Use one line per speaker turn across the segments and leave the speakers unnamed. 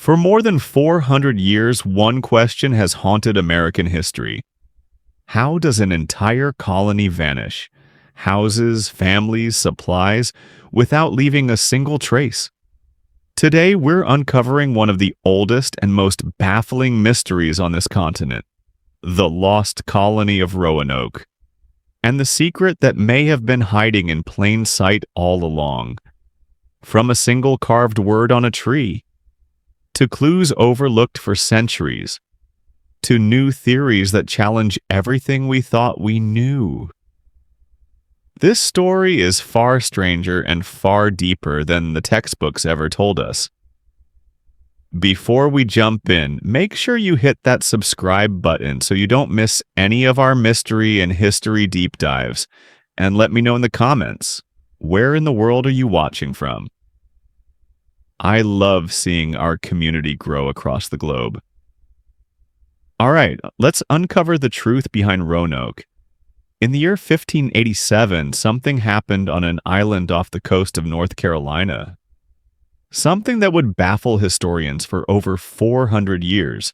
For more than 400 years, one question has haunted American history. How does an entire colony vanish? Houses, families, supplies, without leaving a single trace? Today, we're uncovering one of the oldest and most baffling mysteries on this continent, the lost colony of Roanoke, and the secret that may have been hiding in plain sight all along. From a single carved word on a tree, to clues overlooked for centuries, to new theories that challenge everything we thought we knew. This story is far stranger and far deeper than the textbooks ever told us. Before we jump in, make sure you hit that subscribe button so you don't miss any of our mystery and history deep dives, and let me know in the comments, where in the world are you watching from? I love seeing our community grow across the globe. All right, let's uncover the truth behind Roanoke. In the year 1587, something happened on an island off the coast of North Carolina. Something that would baffle historians for over 400 years.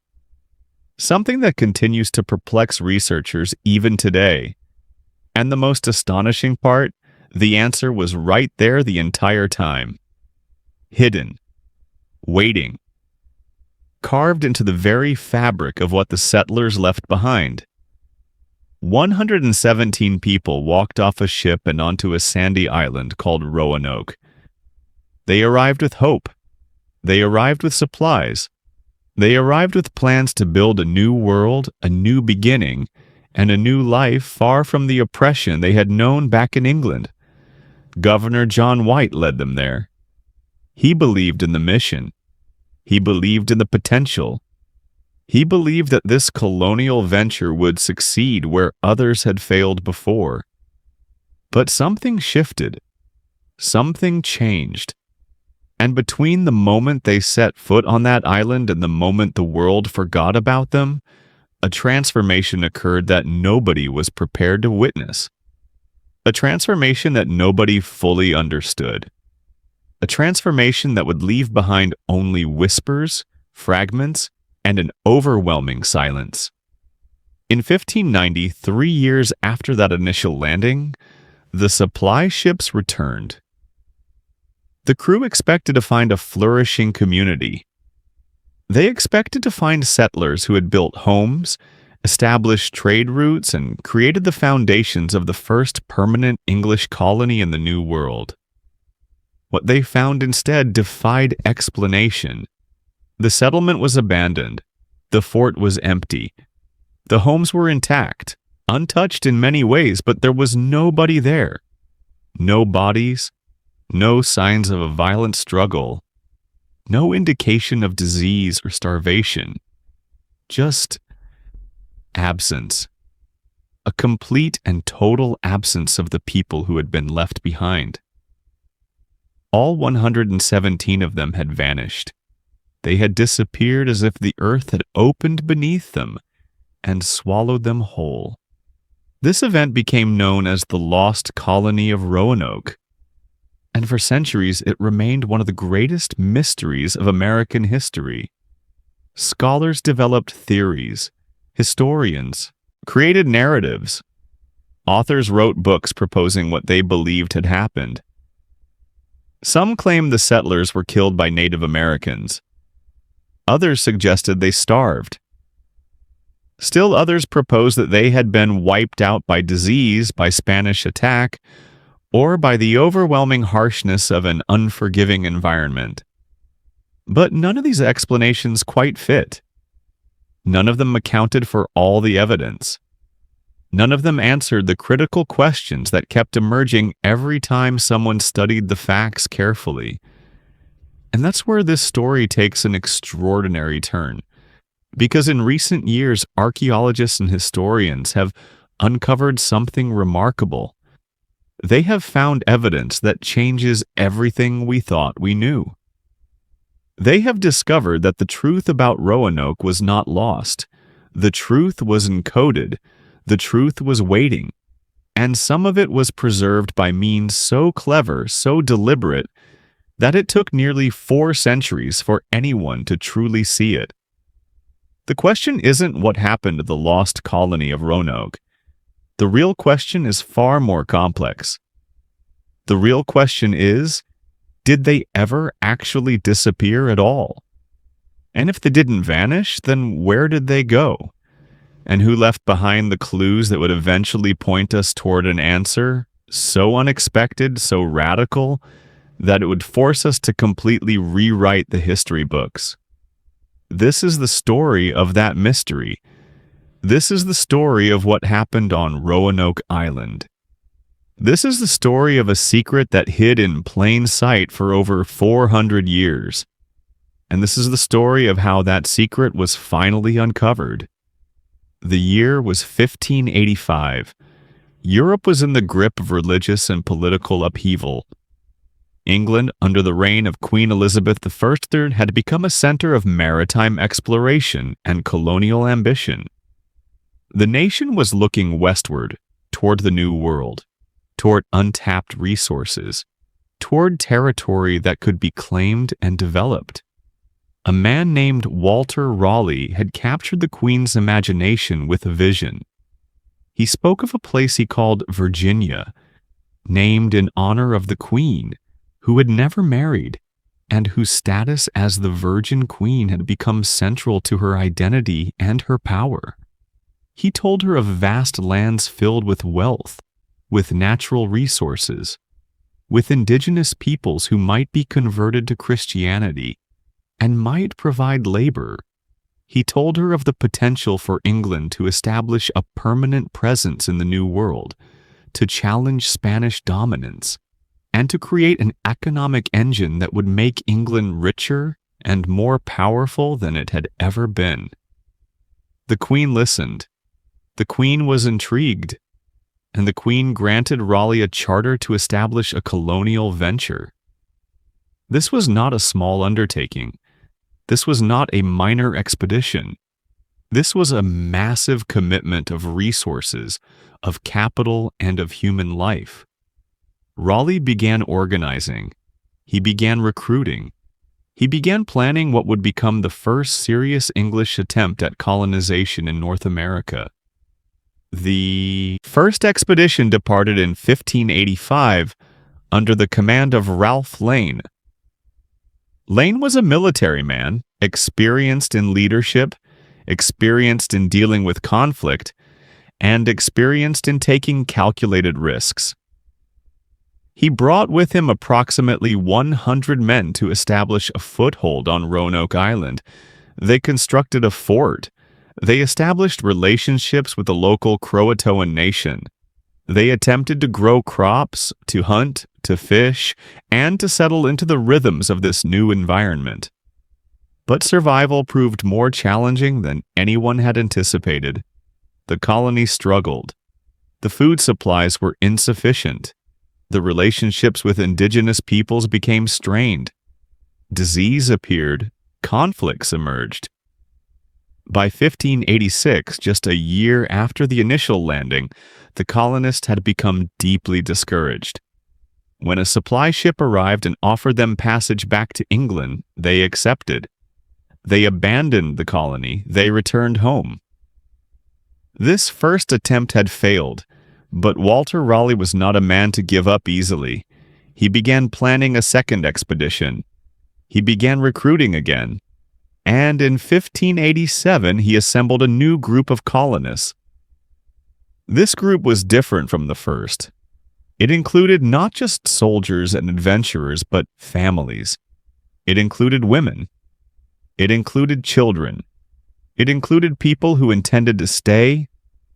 Something that continues to perplex researchers even today. And the most astonishing part, the answer was right there the entire time. Hidden. Waiting. Carved into the very fabric of what the settlers left behind. 117 people walked off a ship and onto a sandy island called Roanoke. They arrived with hope. They arrived with supplies. They arrived with plans to build a new world, a new beginning, and a new life far from the oppression they had known back in England. Governor John White led them there. He believed in the mission. He believed in the potential. He believed that this colonial venture would succeed where others had failed before. But something shifted. Something changed. And between the moment they set foot on that island and the moment the world forgot about them, a transformation occurred that nobody was prepared to witness. A transformation that nobody fully understood. A transformation that would leave behind only whispers, fragments, and an overwhelming silence. In 1590, 3 years after that initial landing, the supply ships returned. The crew expected to find a flourishing community. They expected to find settlers who had built homes, established trade routes, and created the foundations of the first permanent English colony in the New World. What they found instead defied explanation. The settlement was abandoned. The fort was empty. The homes were intact, untouched in many ways, but there was nobody there. No bodies, no signs of a violent struggle, no indication of disease or starvation. Just absence. A complete and total absence of the people who had been left behind. All 117 of them had vanished. They had disappeared as if the earth had opened beneath them and swallowed them whole. This event became known as the Lost Colony of Roanoke, and for centuries it remained one of the greatest mysteries of American history. Scholars developed theories, historians created narratives, authors wrote books proposing what they believed had happened. Some claimed the settlers were killed by Native Americans. Others suggested they starved. Still others proposed that they had been wiped out by disease, by Spanish attack, or by the overwhelming harshness of an unforgiving environment. But none of these explanations quite fit. None of them accounted for all the evidence. None of them answered the critical questions that kept emerging every time someone studied the facts carefully. And that's where this story takes an extraordinary turn. Because in recent years, archaeologists and historians have uncovered something remarkable. They have found evidence that changes everything we thought we knew. They have discovered that the truth about Roanoke was not lost. The truth was encoded. The truth was waiting. And some of it was preserved by means so clever, so deliberate, that it took nearly 4 centuries for anyone to truly see it. The question isn't what happened to the lost colony of Roanoke. The real question is far more complex. The real question is, did they ever actually disappear at all? And if they didn't vanish, then where did they go? And who left behind the clues that would eventually point us toward an answer so unexpected, so radical, that it would force us to completely rewrite the history books? This is the story of that mystery. This is the story of what happened on Roanoke Island. This is the story of a secret that hid in plain sight for over 400 years. And this is the story of how that secret was finally uncovered. The year was 1585. Europe was in the grip of religious and political upheaval. England, under the reign of Queen Elizabeth I, had become a center of maritime exploration and colonial ambition. The nation was looking westward, toward the New World, toward untapped resources, toward territory that could be claimed and developed. A man named Walter Raleigh had captured the Queen's imagination with a vision. He spoke of a place he called Virginia, named in honor of the Queen, who had never married, and whose status as the Virgin Queen had become central to her identity and her power. He told her of vast lands filled with wealth, with natural resources, with indigenous peoples who might be converted to Christianity and might provide labor. He told her of the potential for England to establish a permanent presence in the New World, to challenge Spanish dominance, and to create an economic engine that would make England richer and more powerful than it had ever been. The Queen listened. The Queen was intrigued, and the Queen granted Raleigh a charter to establish a colonial venture. This was not a small undertaking. This was not a minor expedition. This was a massive commitment of resources, of capital, and of human life. Raleigh began organizing. He began recruiting. He began planning what would become the first serious English attempt at colonization in North America. The first expedition departed in 1585 under the command of Ralph Lane. Lane was a military man, experienced in leadership, experienced in dealing with conflict, and experienced in taking calculated risks. He brought with him approximately 100 men to establish a foothold on Roanoke Island. They constructed a fort. They established relationships with the local Croatoan nation. They attempted to grow crops, to hunt, to fish, and to settle into the rhythms of this new environment. But survival proved more challenging than anyone had anticipated. The colony struggled. The food supplies were insufficient. The relationships with indigenous peoples became strained. Disease appeared. Conflicts emerged. By 1586, just a year after the initial landing, the colonists had become deeply discouraged. When a supply ship arrived and offered them passage back to England, they accepted. They abandoned the colony. They returned home. This first attempt had failed, but Walter Raleigh was not a man to give up easily. He began planning a second expedition. He began recruiting again. And in 1587, he assembled a new group of colonists. This group was different from the first. It included not just soldiers and adventurers, but families. It included women. It included children. It included people who intended to stay,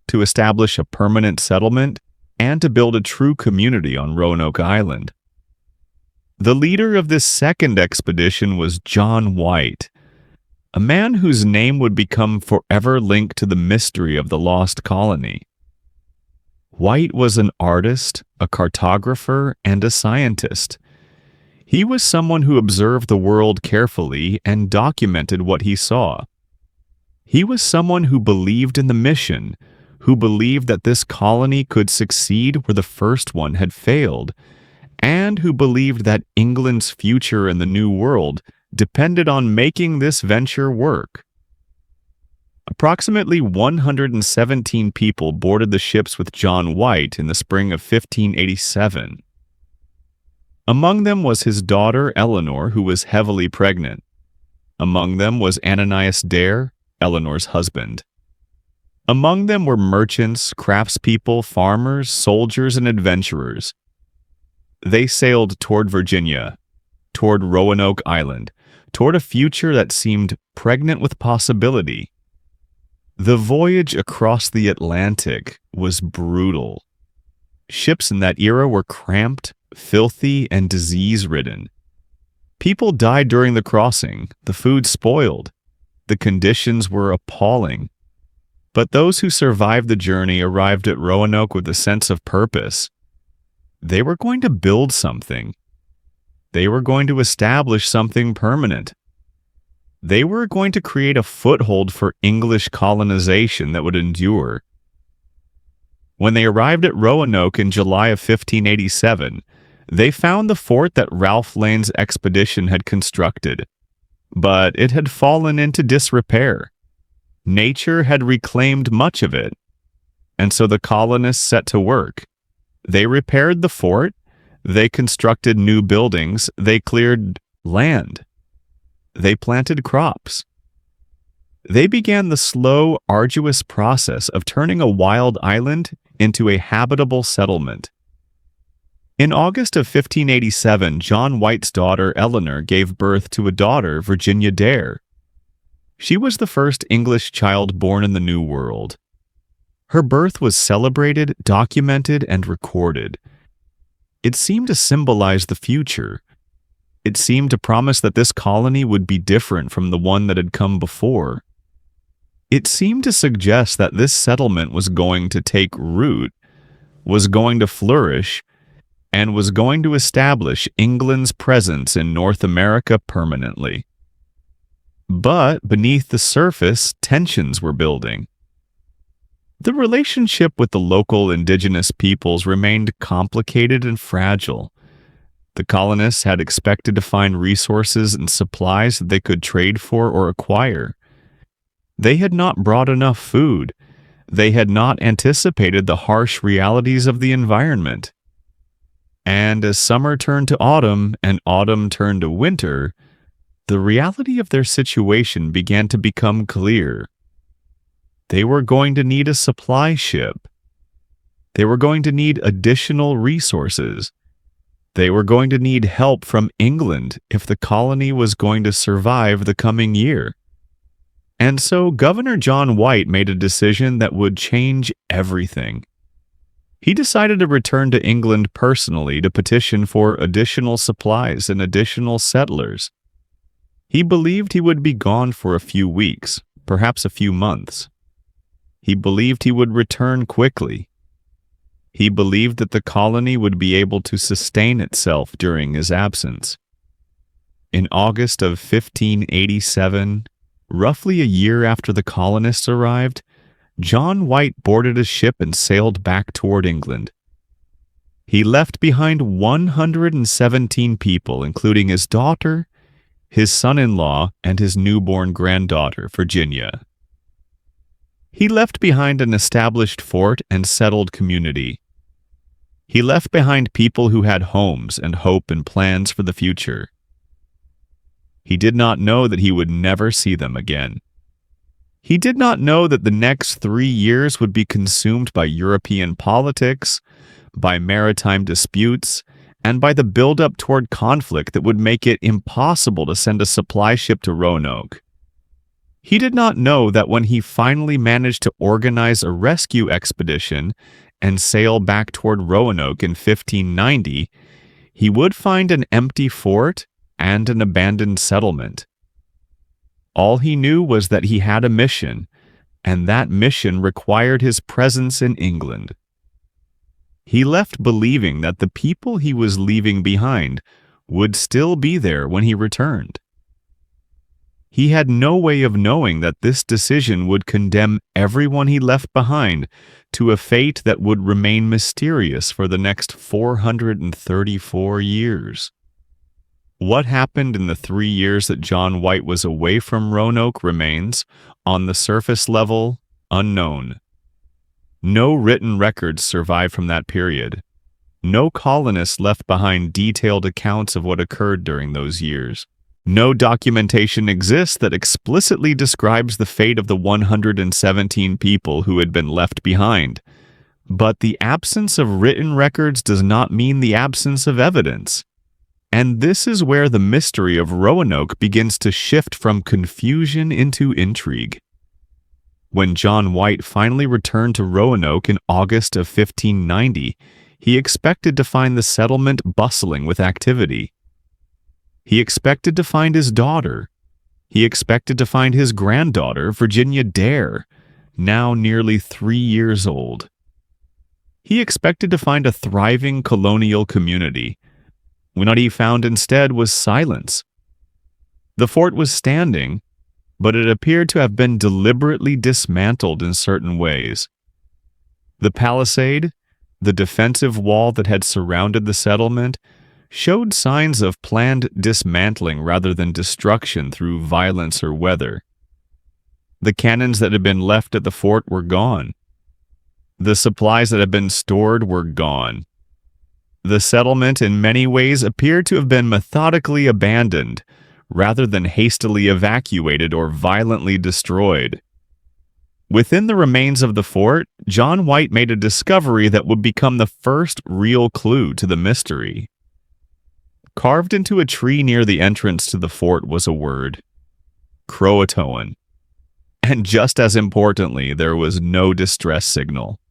to establish a permanent settlement, and to build a true community on Roanoke Island. The leader of this second expedition was John White, a man whose name would become forever linked to the mystery of the lost colony. White was an artist, a cartographer, and a scientist. He was someone who observed the world carefully and documented what he saw. He was someone who believed in the mission, who believed that this colony could succeed where the first one had failed, and who believed that England's future in the New World depended on making this venture work. Approximately 117 people boarded the ships with John White in the spring of 1587. Among them was his daughter Eleanor, who was heavily pregnant. Among them was Ananias Dare, Eleanor's husband. Among them were merchants, craftspeople, farmers, soldiers, and adventurers. They sailed toward Virginia, toward Roanoke Island, toward a future that seemed pregnant with possibility. The voyage across the Atlantic was brutal. Ships in that era were cramped, filthy, and disease-ridden. People died during the crossing, the food spoiled, the conditions were appalling. But those who survived the journey arrived at Roanoke with a sense of purpose. They were going to build something. They were going to establish something permanent. They were going to create a foothold for English colonization that would endure. When they arrived at Roanoke in July of 1587, they found the fort that Ralph Lane's expedition had constructed, but it had fallen into disrepair. Nature had reclaimed much of it, and so the colonists set to work. They repaired the fort, they constructed new buildings, they cleared land, they planted crops. They began the slow, arduous process of turning a wild island into a habitable settlement. In August of 1587, John White's daughter Eleanor gave birth to a daughter, Virginia Dare. She was the first English child born in the New World. Her birth was celebrated, documented, and recorded. It seemed to symbolize the future. It seemed to promise that this colony would be different from the one that had come before. It seemed to suggest that this settlement was going to take root, was going to flourish, and was going to establish England's presence in North America permanently. But beneath the surface, tensions were building. The relationship with the local indigenous peoples remained complicated and fragile. The colonists had expected to find resources and supplies that they could trade for or acquire. They had not brought enough food. They had not anticipated the harsh realities of the environment. And as summer turned to autumn and autumn turned to winter, the reality of their situation began to become clear. They were going to need a supply ship. They were going to need additional resources. They were going to need help from England if the colony was going to survive the coming year. And so Governor John White made a decision that would change everything. He decided to return to England personally to petition for additional supplies and additional settlers. He believed he would be gone for a few weeks, perhaps a few months. He believed he would return quickly. He believed that the colony would be able to sustain itself during his absence. In August of 1587, roughly a year after the colonists arrived, John White boarded a ship and sailed back toward England. He left behind 117 people, including his daughter, his son-in-law, and his newborn granddaughter, Virginia. He left behind an established fort and settled community. He left behind people who had homes and hope and plans for the future. He did not know that he would never see them again. He did not know that the next 3 years would be consumed by European politics, by maritime disputes, and by the build-up toward conflict that would make it impossible to send a supply ship to Roanoke. He did not know that when he finally managed to organize a rescue expedition and sail back toward Roanoke in 1590, he would find an empty fort and an abandoned settlement. All he knew was that he had a mission, and that mission required his presence in England. He left believing that the people he was leaving behind would still be there when he returned. He had no way of knowing that this decision would condemn everyone he left behind to a fate that would remain mysterious for the next 434 years. What happened in the 3 years that John White was away from Roanoke remains, on the surface level, unknown. No written records survive from that period. No colonists left behind detailed accounts of what occurred during those years. No documentation exists that explicitly describes the fate of the 117 people who had been left behind. But the absence of written records does not mean the absence of evidence. And this is where the mystery of Roanoke begins to shift from confusion into intrigue. When John White finally returned to Roanoke in August of 1590, he expected to find the settlement bustling with activity. He expected to find his daughter. He expected to find his granddaughter, Virginia Dare, now nearly 3 years old. He expected to find a thriving colonial community. What he found instead was silence. The fort was standing, but it appeared to have been deliberately dismantled in certain ways. The palisade, the defensive wall that had surrounded the settlement, showed signs of planned dismantling rather than destruction through violence or weather. The cannons that had been left at the fort were gone. The supplies that had been stored were gone. The settlement in many ways appeared to have been methodically abandoned, rather than hastily evacuated or violently destroyed. Within the remains of the fort, John White made a discovery that would become the first real clue to the mystery. Carved into a tree near the entrance to the fort was a word: Croatoan. And just as importantly, there was no distress signal.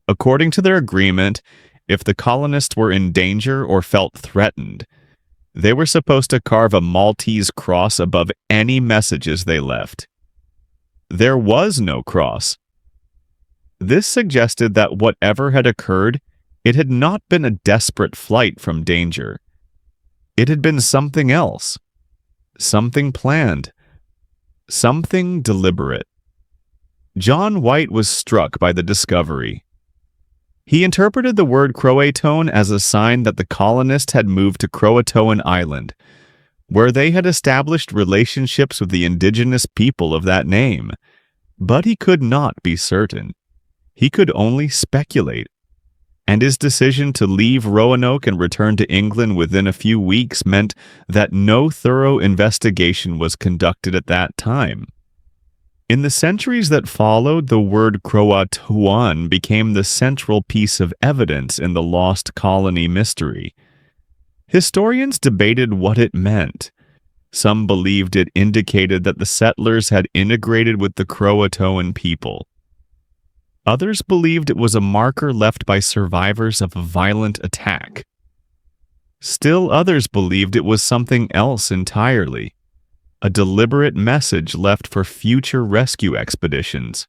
According to their agreement, if the colonists were in danger or felt threatened, they were supposed to carve a Maltese cross above any messages they left. There was no cross. This suggested that whatever had occurred, it had not been a desperate flight from danger. It had been something else, something planned, something deliberate. John White was struck by the discovery. He interpreted the word Croatoan as a sign that the colonists had moved to Croatoan Island, where they had established relationships with the indigenous people of that name. But he could not be certain. He could only speculate. And his decision to leave Roanoke and return to England within a few weeks meant that no thorough investigation was conducted at that time. In the centuries that followed, the word Croatoan became the central piece of evidence in the lost colony mystery. Historians debated what it meant. Some believed it indicated that the settlers had integrated with the Croatoan people. Others believed it was a marker left by survivors of a violent attack. Still others believed it was something else entirely, a deliberate message left for future rescue expeditions,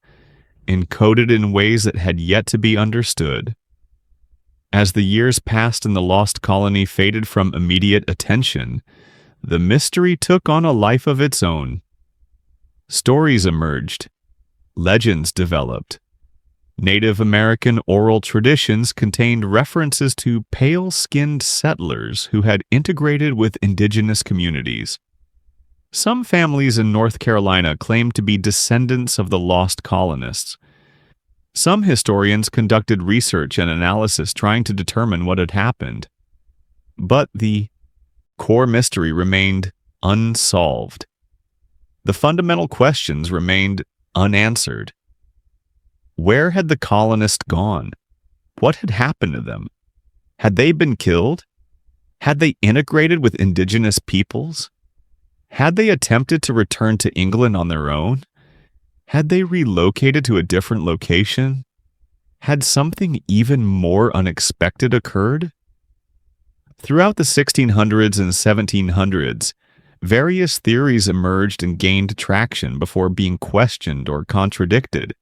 encoded in ways that had yet to be understood. As the years passed and the lost colony faded from immediate attention, the mystery took on a life of its own. Stories emerged. Legends developed. Native American oral traditions contained references to pale-skinned settlers who had integrated with indigenous communities. Some families in North Carolina claimed to be descendants of the lost colonists. Some historians conducted research and analysis trying to determine what had happened. But the core mystery remained unsolved. The fundamental questions remained unanswered. Where had the colonists gone? What had happened to them? Had they been killed? Had they integrated with indigenous peoples? Had they attempted to return to England on their own? Had they relocated to a different location? Had something even more unexpected occurred? Throughout the 1600s and 1700s, various theories emerged and gained traction before being questioned or contradicted.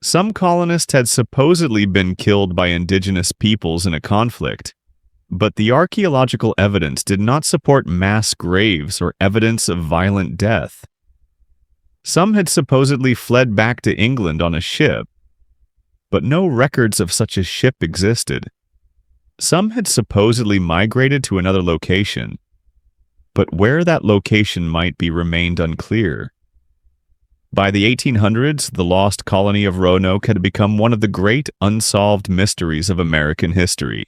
Some colonists had supposedly been killed by indigenous peoples in a conflict. But the archaeological evidence did not support mass graves or evidence of violent death. Some had supposedly fled back to England on a ship, but no records of such a ship existed. Some had supposedly migrated to another location, but where that location might be remained unclear. By the 1800s, the lost colony of Roanoke had become one of the great unsolved mysteries of American history.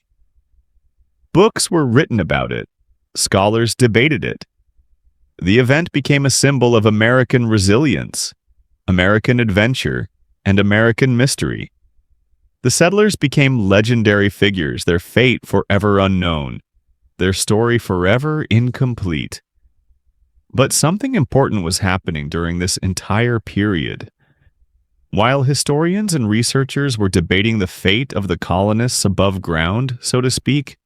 Books were written about it. Scholars debated it. The event became a symbol of American resilience, American adventure, and American mystery. The settlers became legendary figures, their fate forever unknown, their story forever incomplete. But something important was happening during this entire period. While historians and researchers were debating the fate of the colonists above ground, so to speak,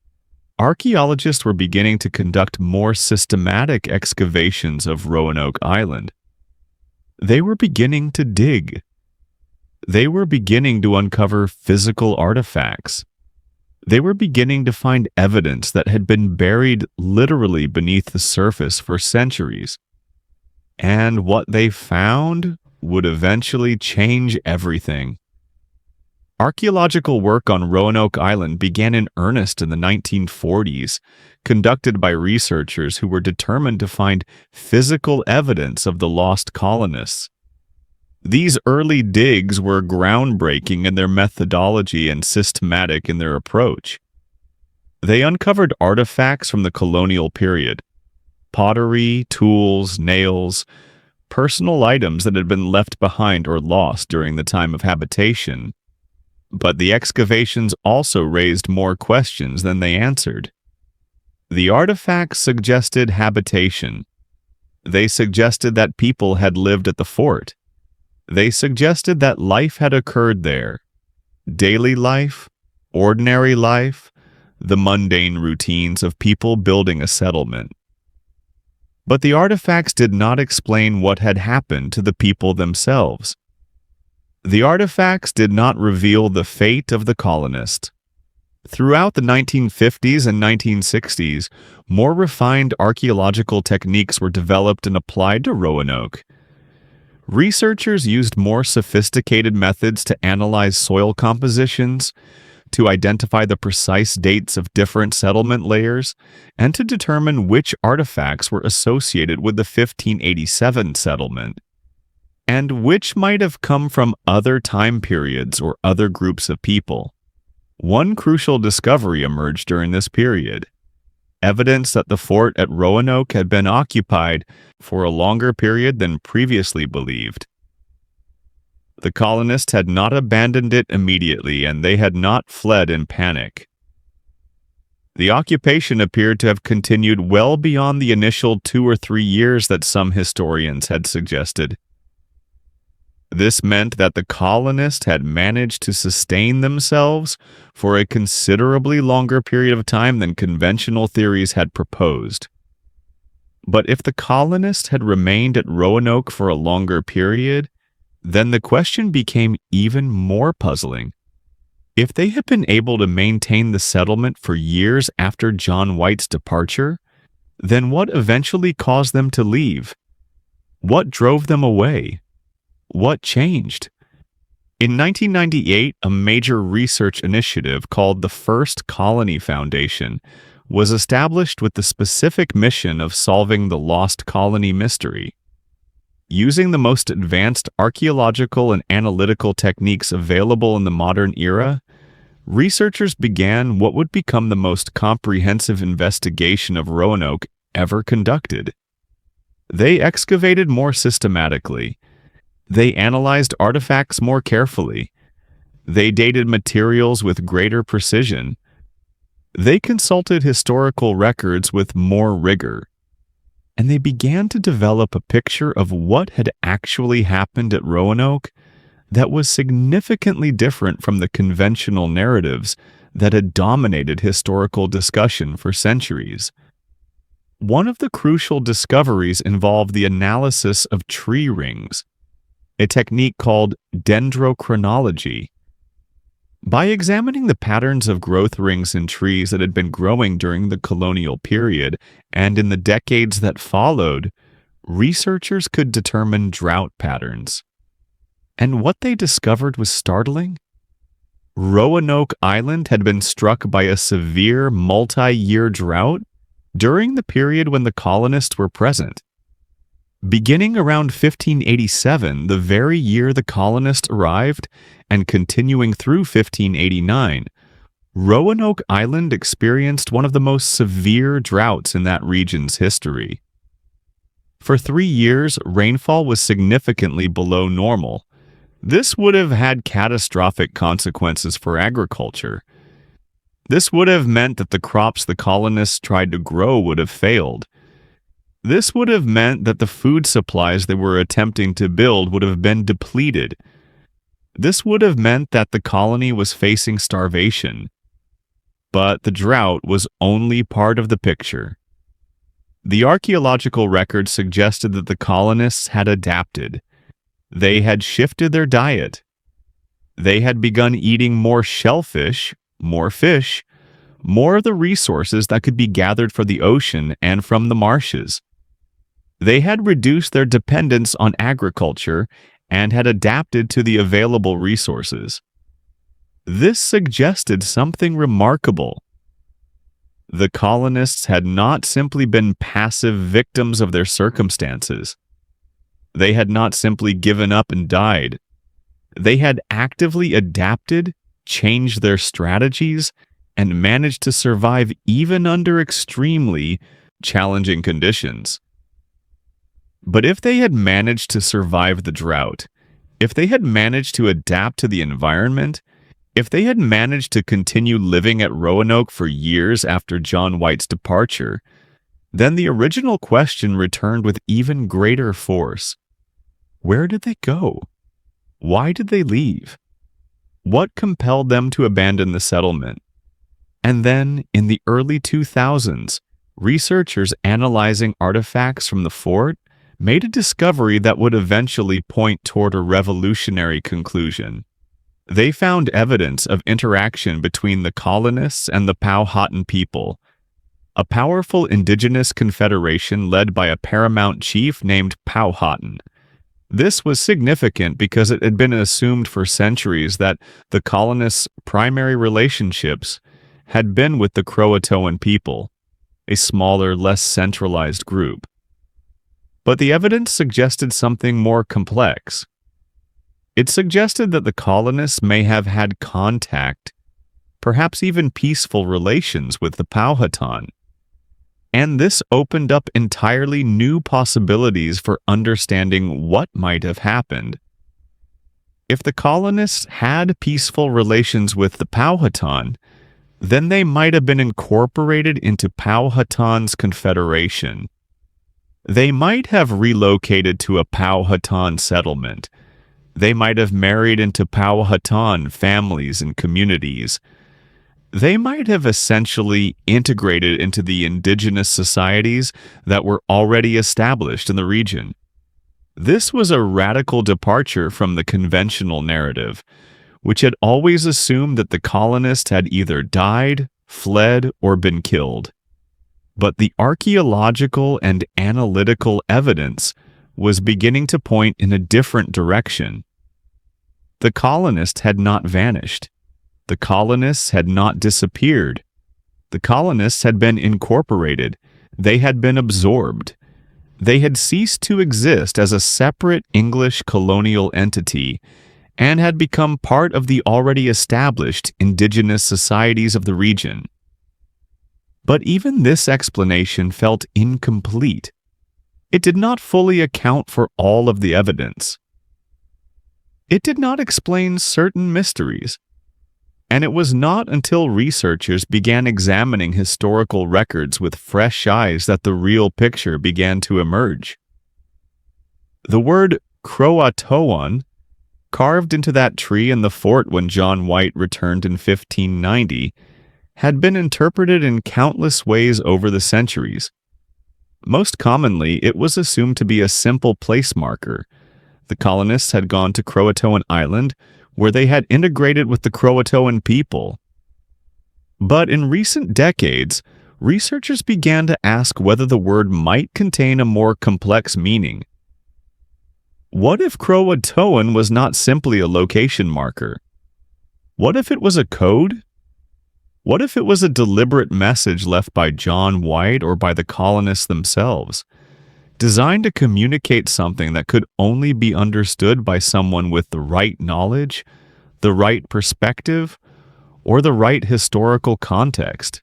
archaeologists were beginning to conduct more systematic excavations of Roanoke Island. They were beginning to dig. They were beginning to uncover physical artifacts. They were beginning to find evidence that had been buried literally beneath the surface for centuries. And what they found would eventually change everything. Archaeological work on Roanoke Island began in earnest in the 1940s, conducted by researchers who were determined to find physical evidence of the lost colonists. These early digs were groundbreaking in their methodology and systematic in their approach. They uncovered artifacts from the colonial period: pottery, tools, nails, personal items that had been left behind or lost during the time of habitation. But the excavations also raised more questions than they answered. The artifacts suggested habitation. They suggested that people had lived at the fort. They suggested that life had occurred there. Daily life, ordinary life, the mundane routines of people building a settlement. But the artifacts did not explain what had happened to the people themselves. The artifacts did not reveal the fate of the colonists. Throughout the 1950s and 1960s, more refined archaeological techniques were developed and applied to Roanoke. Researchers used more sophisticated methods to analyze soil compositions, to identify the precise dates of different settlement layers, and to determine which artifacts were associated with the 1587 settlement, and which might have come from other time periods or other groups of people. One crucial discovery emerged during this period: evidence that the fort at Roanoke had been occupied for a longer period than previously believed. The colonists had not abandoned it immediately, and they had not fled in panic. The occupation appeared to have continued well beyond the initial 2 or 3 years that some historians had suggested. This meant that the colonists had managed to sustain themselves for a considerably longer period of time than conventional theories had proposed. But if the colonists had remained at Roanoke for a longer period, then the question became even more puzzling. If they had been able to maintain the settlement for years after John White's departure, then what eventually caused them to leave? What drove them away? What changed? In 1998, a major research initiative called the First Colony Foundation was established with the specific mission of solving the lost colony mystery. Using the most advanced archaeological and analytical techniques available in the modern era, researchers began what would become the most comprehensive investigation of Roanoke ever conducted. They excavated more systematically. They analyzed artifacts more carefully. They dated materials with greater precision. They consulted historical records with more rigor. And they began to develop a picture of what had actually happened at Roanoke that was significantly different from the conventional narratives that had dominated historical discussion for centuries. One of the crucial discoveries involved the analysis of tree rings, a technique called dendrochronology. By examining the patterns of growth rings in trees that had been growing during the colonial period and in the decades that followed, researchers could determine drought patterns. And what they discovered was startling. Roanoke Island had been struck by a severe multi-year drought during the period when the colonists were present. Beginning around 1587, the very year the colonists arrived, and continuing through 1589, Roanoke Island experienced one of the most severe droughts in that region's history. For 3 years, rainfall was significantly below normal. This would have had catastrophic consequences for agriculture. This would have meant that the crops the colonists tried to grow would have failed. This would have meant that the food supplies they were attempting to build would have been depleted. This would have meant that the colony was facing starvation. But the drought was only part of the picture. The archaeological record suggested that the colonists had adapted. They had shifted their diet. They had begun eating more shellfish, more fish, more of the resources that could be gathered from the ocean and from the marshes. They had reduced their dependence on agriculture and had adapted to the available resources. This suggested something remarkable. The colonists had not simply been passive victims of their circumstances. They had not simply given up and died. They had actively adapted, changed their strategies, and managed to survive even under extremely challenging conditions. But if they had managed to survive the drought, if they had managed to adapt to the environment, if they had managed to continue living at Roanoke for years after John White's departure, then the original question returned with even greater force. Where did they go? Why did they leave? What compelled them to abandon the settlement? And then, in the early 2000s, researchers analyzing artifacts from the fort made a discovery that would eventually point toward a revolutionary conclusion. They found evidence of interaction between the colonists and the Powhatan people, a powerful indigenous confederation led by a paramount chief named Powhatan. This was significant because it had been assumed for centuries that the colonists' primary relationships had been with the Croatoan people, a smaller, less centralized group. But the evidence suggested something more complex. It suggested that the colonists may have had contact, perhaps even peaceful relations with the Powhatan. And this opened up entirely new possibilities for understanding what might have happened. If the colonists had peaceful relations with the Powhatan, then they might have been incorporated into Powhatan's confederation. They might have relocated to a Powhatan settlement. They might have married into Powhatan families and communities. They might have essentially integrated into the indigenous societies that were already established in the region. This was a radical departure from the conventional narrative, which had always assumed that the colonists had either died, fled, or been killed. But the archaeological and analytical evidence was beginning to point in a different direction. The colonists had not vanished. The colonists had not disappeared. The colonists had been incorporated. They had been absorbed. They had ceased to exist as a separate English colonial entity and had become part of the already established indigenous societies of the region. But even this explanation felt incomplete. It did not fully account for all of the evidence. It did not explain certain mysteries. And it was not until researchers began examining historical records with fresh eyes that the real picture began to emerge. The word Croatoan, carved into that tree in the fort when John White returned in 1590, had been interpreted in countless ways over the centuries. Most commonly, it was assumed to be a simple place marker. The colonists had gone to Croatoan Island, where they had integrated with the Croatoan people. But in recent decades, researchers began to ask whether the word might contain a more complex meaning. What if Croatoan was not simply a location marker? What if it was a code? What if it was a deliberate message left by John White or by the colonists themselves, designed to communicate something that could only be understood by someone with the right knowledge, the right perspective, or the right historical context?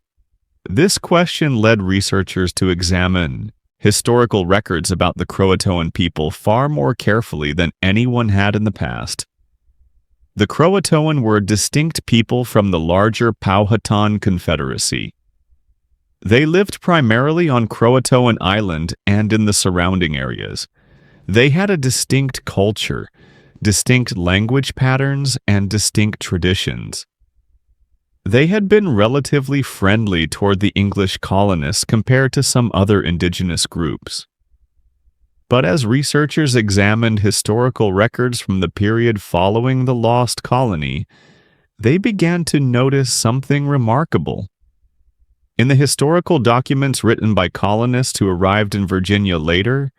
This question led researchers to examine historical records about the Croatoan people far more carefully than anyone had in the past. The Croatoan were a distinct people from the larger Powhatan Confederacy. They lived primarily on Croatoan Island and in the surrounding areas. They had a distinct culture, distinct language patterns, and distinct traditions. They had been relatively friendly toward the English colonists compared to some other indigenous groups. But as researchers examined historical records from the period following the lost colony, they began to notice something remarkable. In the historical documents written by colonists who arrived in Virginia later,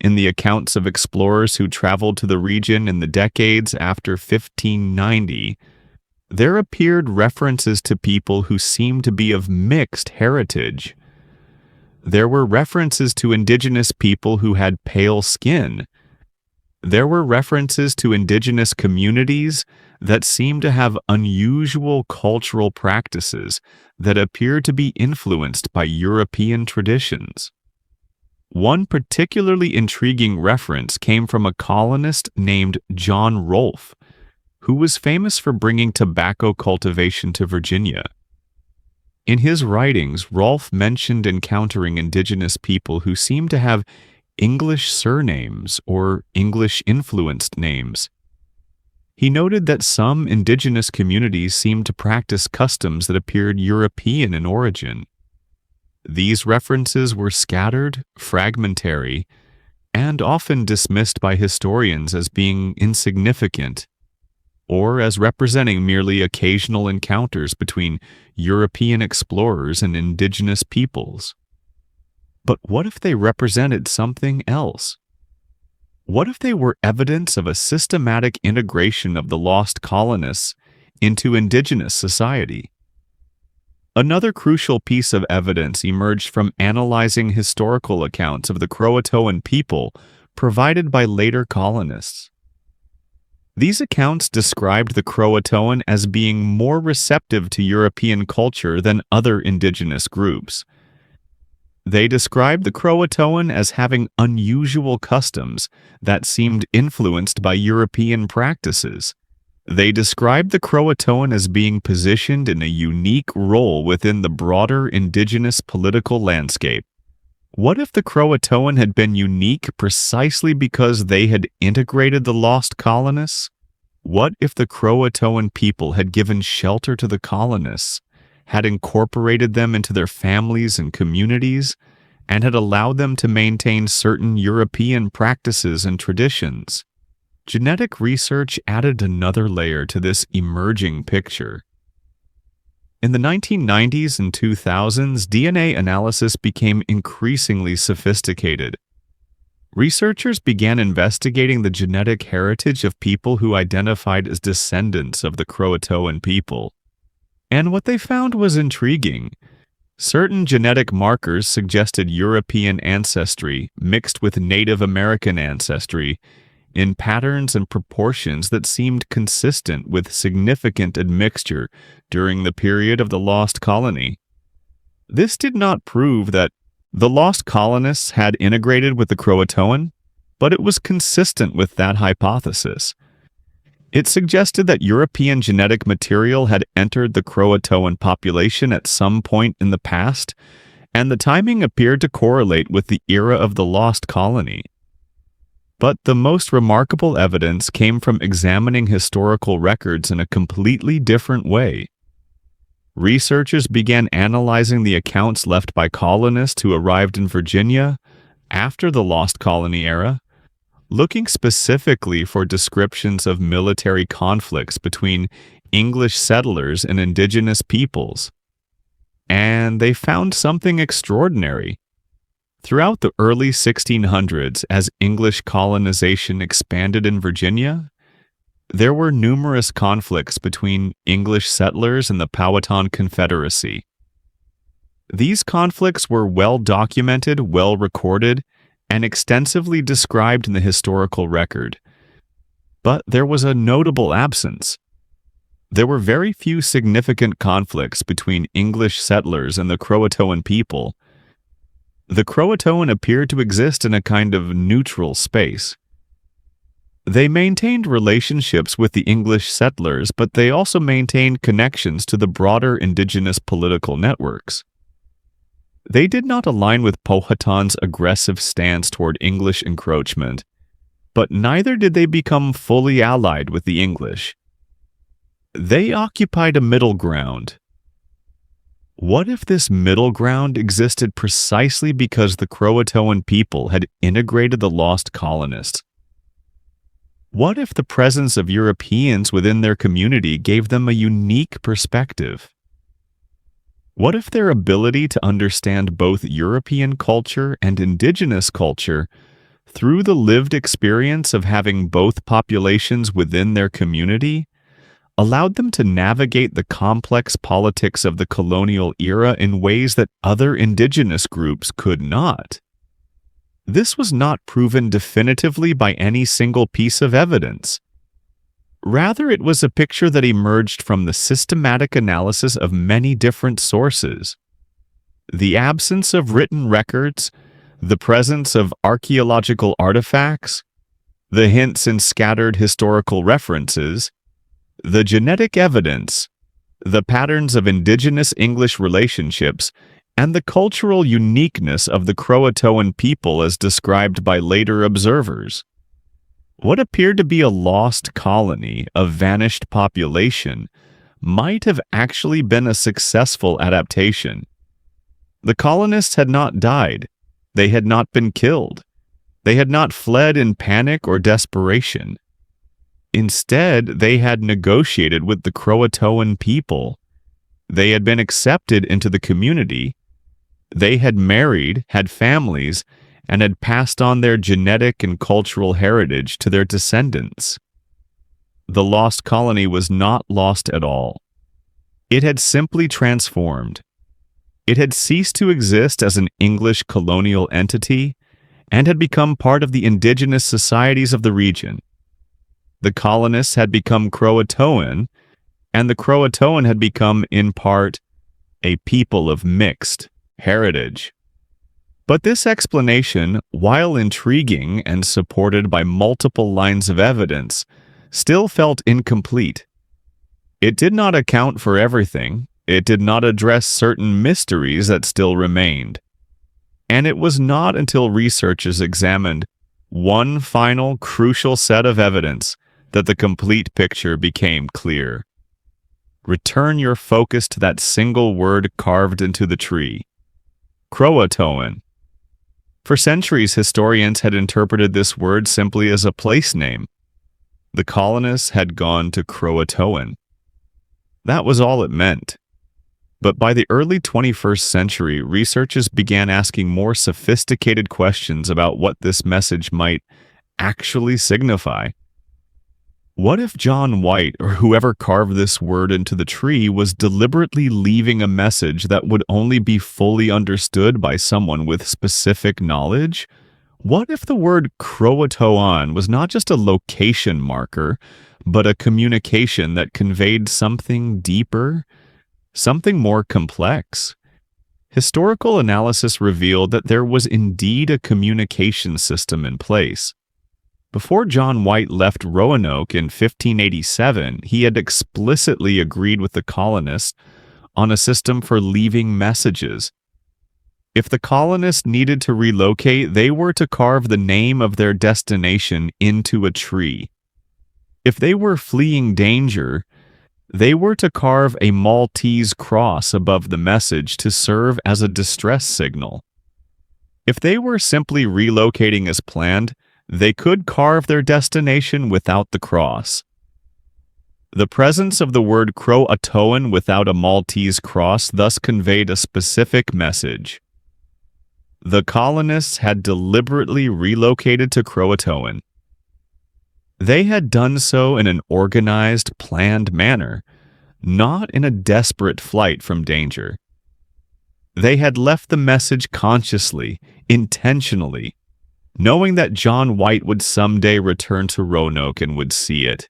in the accounts of explorers who traveled to the region in the decades after 1590, there appeared references to people who seemed to be of mixed heritage. There were references to indigenous people who had pale skin. There were references to indigenous communities that seemed to have unusual cultural practices that appeared to be influenced by European traditions. One particularly intriguing reference came from a colonist named John Rolfe, who was famous for bringing tobacco cultivation to Virginia. In his writings, Rolfe mentioned encountering indigenous people who seemed to have English surnames or English-influenced names. He noted that some indigenous communities seemed to practice customs that appeared European in origin. These references were scattered, fragmentary, and often dismissed by historians as being insignificant, or as representing merely occasional encounters between European explorers and indigenous peoples. But what if they represented something else? What if they were evidence of a systematic integration of the lost colonists into indigenous society? Another crucial piece of evidence emerged from analyzing historical accounts of the Croatoan people provided by later colonists. These accounts described the Croatoan as being more receptive to European culture than other indigenous groups. They described the Croatoan as having unusual customs that seemed influenced by European practices. They described the Croatoan as being positioned in a unique role within the broader indigenous political landscape. What if the Croatoan had been unique precisely because they had integrated the lost colonists? What if the Croatoan people had given shelter to the colonists, had incorporated them into their families and communities, and had allowed them to maintain certain European practices and traditions? Genetic research added another layer to this emerging picture. In the 1990s and 2000s, DNA analysis became increasingly sophisticated. Researchers began investigating the genetic heritage of people who identified as descendants of the Croatoan people. And what they found was intriguing. Certain genetic markers suggested European ancestry mixed with Native American ancestry in patterns and proportions that seemed consistent with significant admixture during the period of the lost colony. This did not prove that the lost colonists had integrated with the Croatoan, but it was consistent with that hypothesis. It suggested that European genetic material had entered the Croatoan population at some point in the past, and the timing appeared to correlate with the era of the lost colony. But the most remarkable evidence came from examining historical records in a completely different way. Researchers began analyzing the accounts left by colonists who arrived in Virginia after the lost colony era, looking specifically for descriptions of military conflicts between English settlers and indigenous peoples. And they found something extraordinary. Throughout the early 1600s, as English colonization expanded in Virginia, there were numerous conflicts between English settlers and the Powhatan Confederacy. These conflicts were well documented, well recorded, and extensively described in the historical record. But there was a notable absence. There were very few significant conflicts between English settlers and the Croatoan people. The Croatoan appeared to exist in a kind of neutral space. They maintained relationships with the English settlers, but they also maintained connections to the broader indigenous political networks. They did not align with Powhatan's aggressive stance toward English encroachment, but neither did they become fully allied with the English. They occupied a middle ground. What if this middle ground existed precisely because the Croatoan people had integrated the lost colonists? What if the presence of Europeans within their community gave them a unique perspective? What if their ability to understand both European culture and indigenous culture through the lived experience of having both populations within their community allowed them to navigate the complex politics of the colonial era in ways that other indigenous groups could not? This was not proven definitively by any single piece of evidence. Rather, it was a picture that emerged from the systematic analysis of many different sources. The absence of written records, the presence of archaeological artifacts, the hints in scattered historical references, the genetic evidence, the patterns of indigenous English relationships, and the cultural uniqueness of the Croatoan people as described by later observers. What appeared to be a lost colony, a vanished population, might have actually been a successful adaptation. The colonists had not died. They had not been killed. They had not fled in panic or desperation. Instead, they had negotiated with the Croatoan people. They had been accepted into the community. They had married, had families, and had passed on their genetic and cultural heritage to their descendants. The lost colony was not lost at all. It had simply transformed. It had ceased to exist as an English colonial entity and had become part of the indigenous societies of the region. The colonists had become Croatoan, and the Croatoan had become, in part, a people of mixed heritage. But this explanation, while intriguing and supported by multiple lines of evidence, still felt incomplete. It did not account for everything. It did not address certain mysteries that still remained. And it was not until researchers examined one final crucial set of evidence that the complete picture became clear. Return your focus to that single word carved into the tree: Croatoan. For centuries, historians had interpreted this word simply as a place name. The colonists had gone to Croatoan. That was all it meant. But by the early 21st century, researchers began asking more sophisticated questions about what this message might actually signify. What if John White, or whoever carved this word into the tree, was deliberately leaving a message that would only be fully understood by someone with specific knowledge? What if the word Croatoan was not just a location marker, but a communication that conveyed something deeper, something more complex? Historical analysis revealed that there was indeed a communication system in place. Before John White left Roanoke in 1587, he had explicitly agreed with the colonists on a system for leaving messages. If the colonists needed to relocate, they were to carve the name of their destination into a tree. If they were fleeing danger, they were to carve a Maltese cross above the message to serve as a distress signal. If they were simply relocating as planned, They could carve their destination without the cross. The presence of the word Croatoan without a Maltese cross thus conveyed a specific message. The colonists had deliberately relocated to Croatoan. They had done so in an organized, planned manner, not in a desperate flight from danger. They had left the message consciously, intentionally, knowing that John White would someday return to Roanoke and would see it.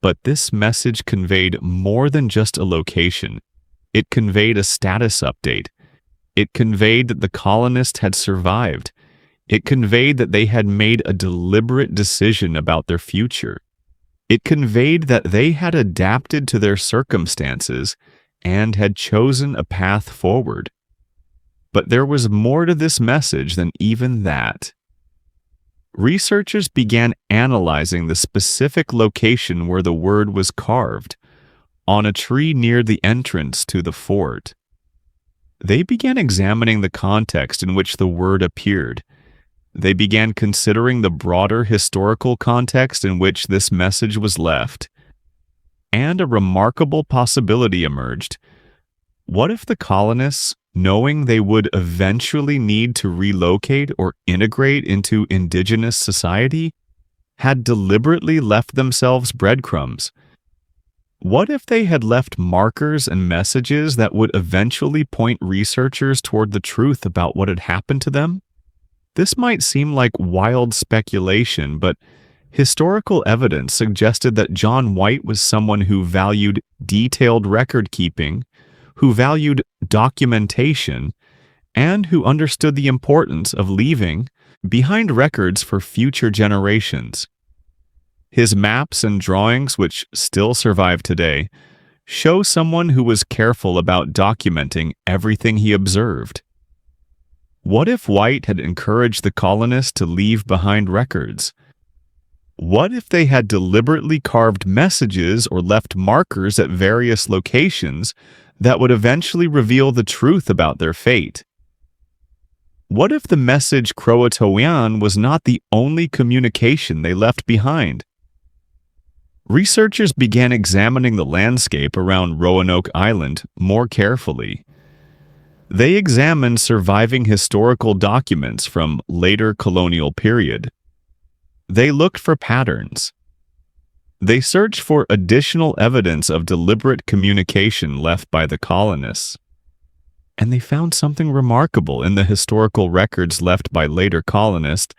But this message conveyed more than just a location. It conveyed a status update. It conveyed that the colonists had survived. It conveyed that they had made a deliberate decision about their future. It conveyed that they had adapted to their circumstances and had chosen a path forward. But there was more to this message than even that. Researchers began analyzing the specific location where the word was carved, on a tree near the entrance to the fort. They began examining the context in which the word appeared. They began considering the broader historical context in which this message was left. And a remarkable possibility emerged. What if the colonists, knowing they would eventually need to relocate or integrate into indigenous society, had deliberately left themselves breadcrumbs? What if they had left markers and messages that would eventually point researchers toward the truth about what had happened to them? This might seem like wild speculation, but historical evidence suggested that John White was someone who valued detailed record-keeping, who valued documentation, and who understood the importance of leaving behind records for future generations. His maps and drawings, which still survive today, show someone who was careful about documenting everything he observed. What if White had encouraged the colonists to leave behind records? What if they had deliberately carved messages or left markers at various locations that would eventually reveal the truth about their fate? What if the message Croatoan was not the only communication they left behind? Researchers began examining the landscape around Roanoke Island more carefully. They examined surviving historical documents from later colonial period. They looked for patterns. They searched for additional evidence of deliberate communication left by the colonists. And they found something remarkable in the historical records left by later colonists